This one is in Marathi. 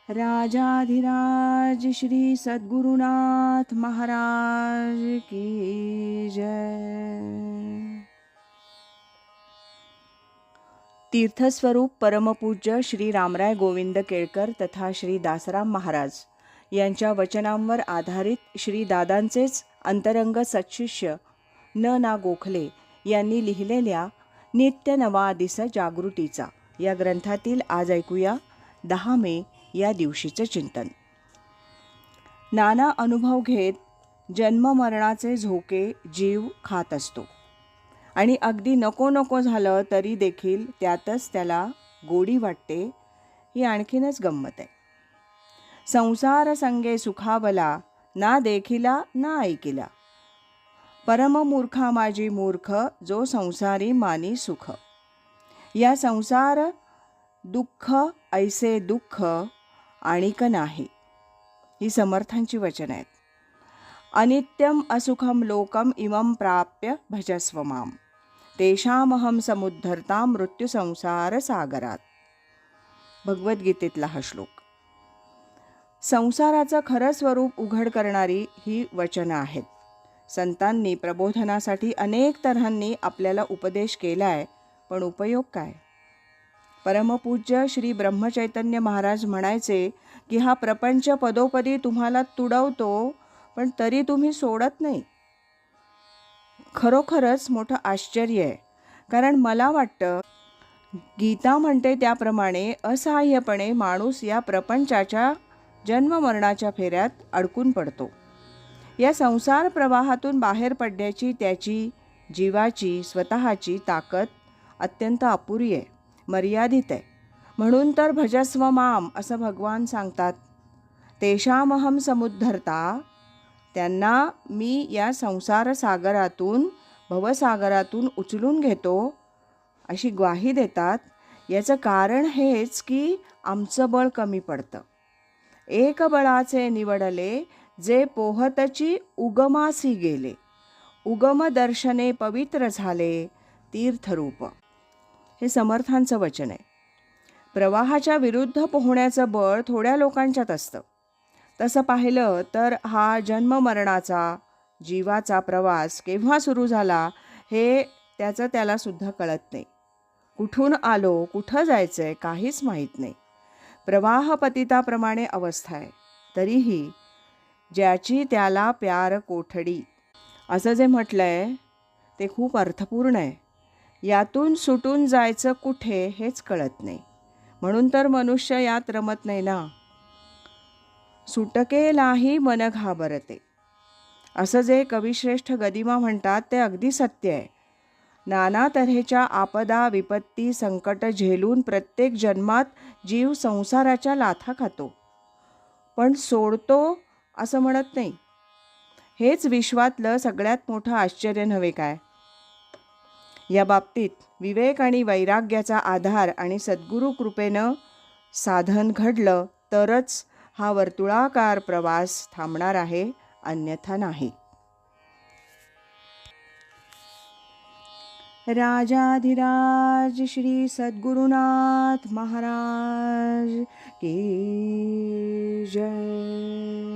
राजाधिराज श्री सद्गुरुनाथ महाराज की जय। तीर्थस्वरूप परमपूज्य श्री रामराय गोविंद केळकर तथा श्री दासराम महाराज यांच्या वचनांवर आधारित श्री दादांचेच अंतरंग सत्शिष्य ना गोखले यांनी लिहिलेल्या नित्य नवा दिस जागृतीचा या ग्रंथातील आज ऐकूया 10 मे या दिवशीचं चिंतन. नाना अनुभव घेत जन्ममरणाचे झोके जीव खात असतो आणि अगदी नको नको झालं तरी देखील त्यातच त्याला गोडी वाटते. ही आणखीनच गंमत आहे. संसार संगे सुखावला ना देखिला ना ऐकिला, परममूर्खा माझी मूर्ख जो संसारी मानी सुख. या संसार दुःख ऐसे दुःख आणिक नाही. ही समर्थांची वचन आहेत. अनित्यम असुखम लोकम इमं प्राप्य भजस्व माम, तेषामहम समुद्धरता मृत्यू संसार सागरात. भगवद्गीतेतला हा श्लोक. संसाराचं खरं स्वरूप उघड करणारी ही वचनं आहेत. संतांनी प्रबोधनासाठी अनेक तऱ्हांनी आपल्याला उपदेश केलाय, पण उपयोग काय? परमपूज्य श्री ब्रह्मचैतन्य महाराज म्हणायचे की हा प्रपंच पदोपदी तुम्हाला तुडवतो, पण तरी तुम्ही सोडत नाही. खरोखरच मोठं आश्चर्य आहे. कारण मला वाटतं गीता म्हणते त्याप्रमाणे असहाय्यपणे माणूस या प्रपंचाच्या जन्ममरणाच्या फेऱ्यात अडकून पडतो. या संसार प्रवाहातून बाहेर पडण्याची त्याची जीवाची स्वतःची ताकद अत्यंत अपुरी आहे, मर्यादित आहे. म्हणून तर भजस्व माम असं भगवान सांगतात. तेषामहम समुद्धरता, त्यांना मी या संसार सागरातून भवसागरातून उचलून घेतो अशी ग्वाही देतात. याचं कारण हेच की आमचं बळ कमी पडतं. एक बळाचे निवडले जे पोहतची उगमासी गेले, उगम दर्शने पवित्र झाले तीर्थरूप. हे समर्थांचं वचन आहे. प्रवाहाच्या विरुद्ध पोहण्याचं बळ थोड्या लोकांच्यात असतं. तसं पाहिलं तर हा जन्ममरणाचा जीवाचा प्रवास केव्हा सुरू झाला हे त्याला सुद्धा कळत नाही. कुठून आलो कुठं जायचं आहे काहीच माहीत नाही. प्रवाहपतिताप्रमाणे अवस्था आहे. तरीही ज्याची त्याला प्यार कोठडी असं जे म्हटलं आहे ते खूप अर्थपूर्ण आहे. यातून सुटून जायचं कुठे हेच कळत नाही. म्हणून तर मनुष्य यात रमत नाही ना. सुटकेलाही मन घाबरते असं जे कविश्रेष्ठ गदिमा म्हणतात ते अगदी सत्य आहे. नाना तऱ्हेच्या आपदा विपत्ती संकट झेलून प्रत्येक जन्मात जीव संसाराच्या लाथा खातो, पण सोडतो असं म्हणत नाही. हेच विश्वातलं सगळ्यात मोठं आश्चर्य नव्हे काय? या बाबतीत विवेक आणि वैराग्याचा आधार आणि सद्गुरू कृपेनं साधन घडलं तरच हा वर्तुळाकार प्रवास थांबणार आहे, अन्यथा नाही. राजाधिराज श्री सद्गुरुनाथ महाराज की जय.